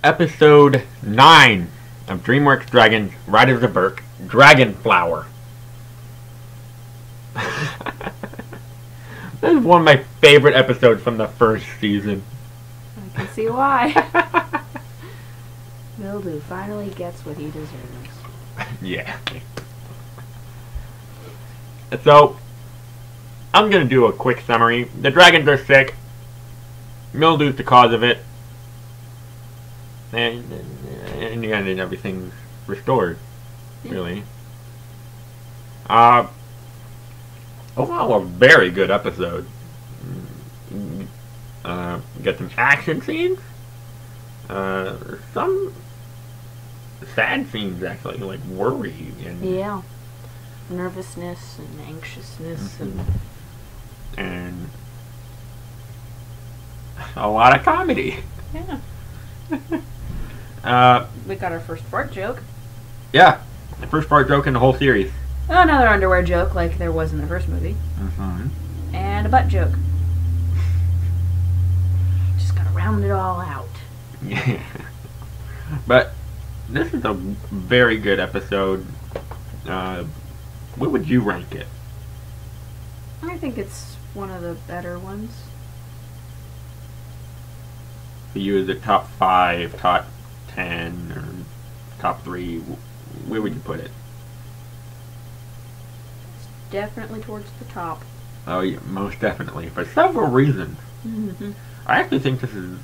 Episode 9 of DreamWorks Dragons Riders of Berk, Dragon Flower. This is one of my favorite episodes from the first season. I can see why. Mildew finally gets what he deserves. Yeah. So, I'm going to do a quick summary. The dragons are sick. Mildew's the cause of it. And in the end, everything's restored. Really. Overall, a very good episode. Get some action scenes. Some sad scenes, actually, like worry and nervousness and anxiousness and a lot of comedy. Yeah. We got our first fart joke. Yeah, the first fart joke in the whole series. Another underwear joke, like there was in the first movie. And a butt joke. Just gotta round it all out. Yeah. But this is a very good episode. What would you rank it? I think it's one of the better ones. For you, is it top 5, top 10, or top 3? Where would you put it? It's definitely towards the top. Oh, yeah, most definitely. For several reasons. I actually think this is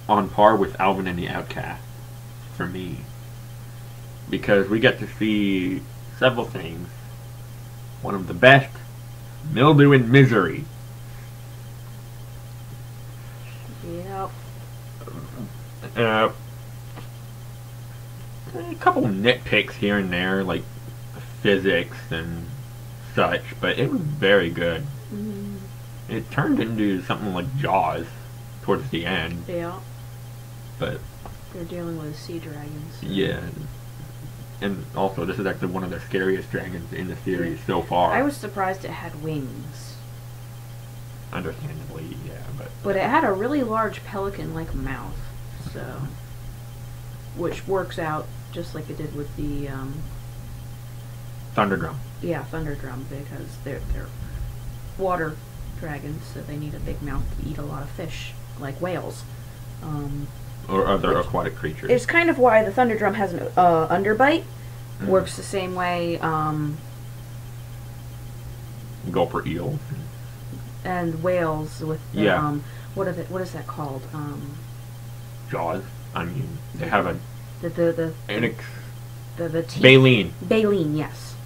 on par with Alvin and the Outcast, for me. Because we get to see several things. One of the best, Mildew and Misery. Yep. A couple nitpicks here and there, like physics and such, but it was very good. It turned into something like Jaws towards the end. Yeah. But they're dealing with sea dragons. Yeah. And also, this is actually one of the scariest dragons in the series so far. I was surprised it had wings. Understandably, yeah, but it had a really large pelican-like mouth, so which works out just like it did with the Thunderdrum. Yeah, Thunderdrum, because they're water dragons, so they need a big mouth to eat a lot of fish, like whales. Or other aquatic creatures. It's kind of why the Thunderdrum has an underbite. Works the same way. Gulper eel. And whales with the, what is that called? Jaws. I mean, they have a the teeth. Baleen. Baleen, yes.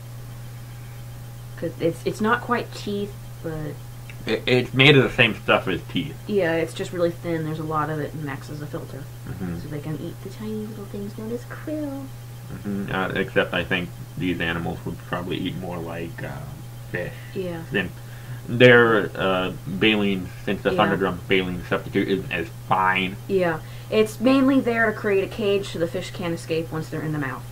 Cause it's not quite teeth, but it's made of the same stuff as teeth. Yeah, it's just really thin. There's a lot of it, and acts as a filter, so they can eat the tiny little things known as krill. Except I think these animals would probably eat more like fish. Yeah. Then their baleen, since the Thunderdrum baleen substitute isn't as fine. Yeah, it's mainly there to create a cage so the fish can't escape once they're in the mouth.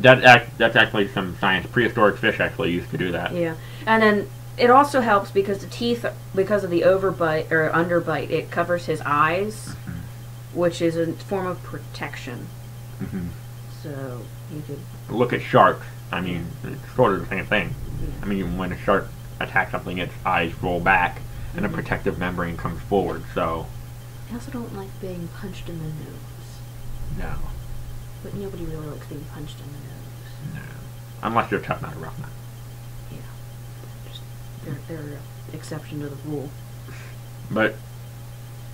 That's actually some science. Prehistoric fish actually used to do that. Yeah, and then it also helps because the teeth, because of the overbite or underbite, it covers his eyes, which is a form of protection. So you could look at sharks. I mean, it's sort of the same thing. I mean, when a shark attacks something, its eyes roll back, and a protective membrane comes forward. So I also don't like being punched in the nose. No. But nobody really likes being punched in the nose. No. Unless you're tough, not a rough nut. They're an exception to the rule. But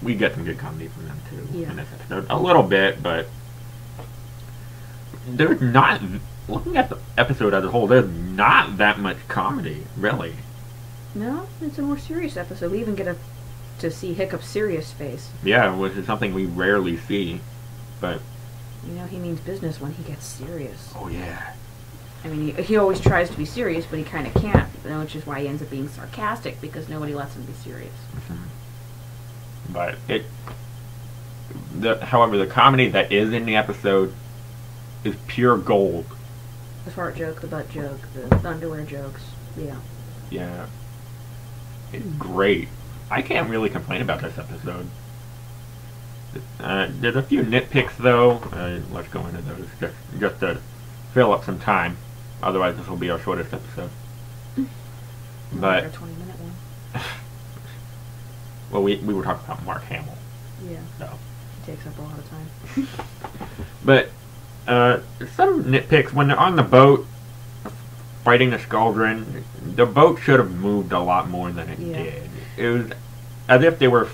we get some good comedy from them too in this episode. A little bit, but there's not, looking at the episode as a whole, there's not that much comedy, really. No, it's a more serious episode. We even get to see Hiccup's serious face. Yeah, which is something we rarely see, but you know, he means business when he gets serious. Oh yeah. I mean, he always tries to be serious, but he kind of can't, which is why he ends up being sarcastic, because nobody lets him be serious. But however, the comedy that is in the episode is pure gold. The fart joke, the butt joke, the underwear jokes, Yeah. It's great. I can't really complain about this episode. There's a few nitpicks though. Let's go into those just to fill up some time. Otherwise, this will be our shortest episode. But a 20-minute one. Well, we were talking about Mark Hamill. Yeah. So It takes up a lot of time. But some nitpicks when they're on the boat fighting the Scauldron. The boat should have moved a lot more than it did. It was as if they were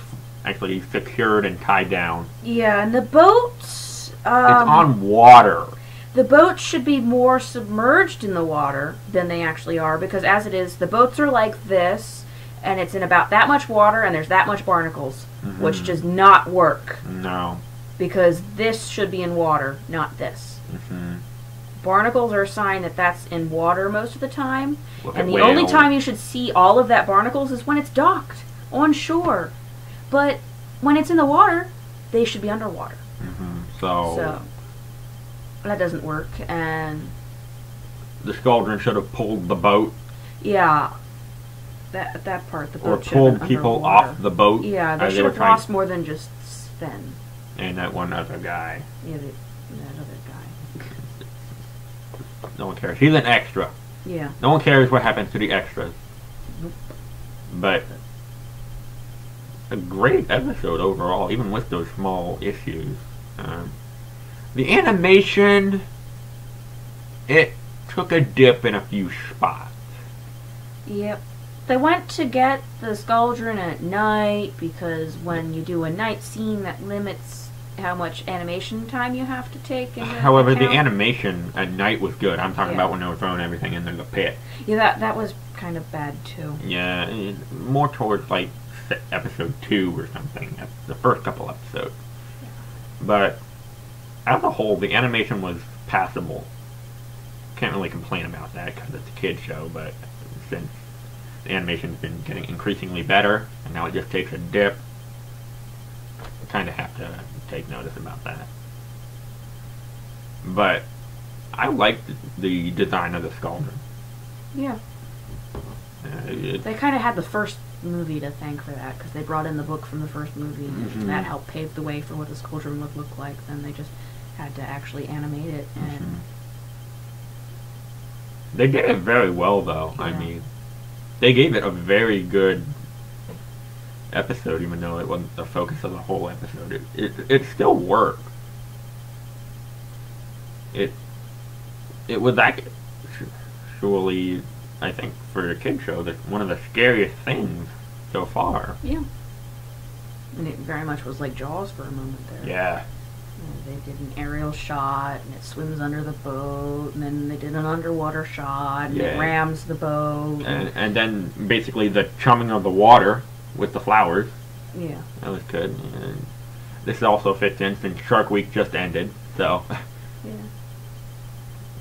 actually secured and tied down. Yeah, and the boats. It's on water. The boats should be more submerged in the water than they actually are, because as it is, the boats are like this, and it's in about that much water, and there's that much barnacles, which does not work. No. Because this should be in water, not this. Barnacles are a sign that that's in water most of the time, and the only time you should see all of that barnacles is when it's docked on shore. But when it's in the water, they should be underwater. So that doesn't work, and the Scauldron should have pulled the boat. Yeah, that part, the boat or pulled people underwater. off the boat. Yeah, they should have lost more than just Sven. And that one other guy. Yeah, that other guy. No one cares. He's an extra. Yeah. No one cares what happens to the extras. Nope. But a great episode overall, even with those small issues. The animation, it took a dip in a few spots. Yep. They went to get the Scauldron at night because when you do a night scene, that limits how much animation time you have to take. However, the animation at night was good. I'm talking about when they were throwing everything into the pit. Yeah, that was kind of bad too. Yeah, more towards like episode 2 or something. That's the first couple episodes. Yeah. But as a whole, the animation was passable. Can't really complain about that because it's a kid show, but since the animation's been getting increasingly better, and now it just takes a dip, I kind of have to take notice about that. But I liked the design of the Scauldron. Yeah. They kind of had the first movie to thank for that, because they brought in the book from the first movie, and that helped pave the way for what the Scauldron would look like. Then they just had to actually animate it, and they did it very well, though. Yeah. I mean, they gave it a very good episode, even though it wasn't the focus of the whole episode. It still worked. It was actually, I think, for a kid show, that one of the scariest things so far. Yeah. And it very much was like Jaws for a moment there. Yeah. They did an aerial shot, and it swims under the boat, and then they did an underwater shot, and it rams the boat. And then basically the chumming of the water with the flowers. Yeah. That was good. And this also fits in since Shark Week just ended, so.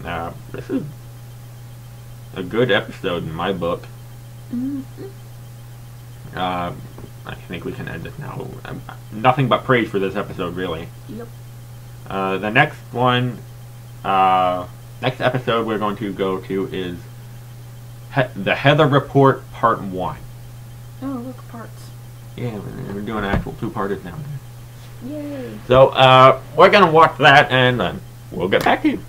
Yeah. This is a good episode in my book. I think we can end this now. Nothing but praise for this episode, really. Yep. The next one, next episode we're going to go to is the Heather Report Part 1. Oh, look, parts. Yeah, we're doing actual 2-parters now. Yay. So, we're going to watch that, and then we'll get back to you.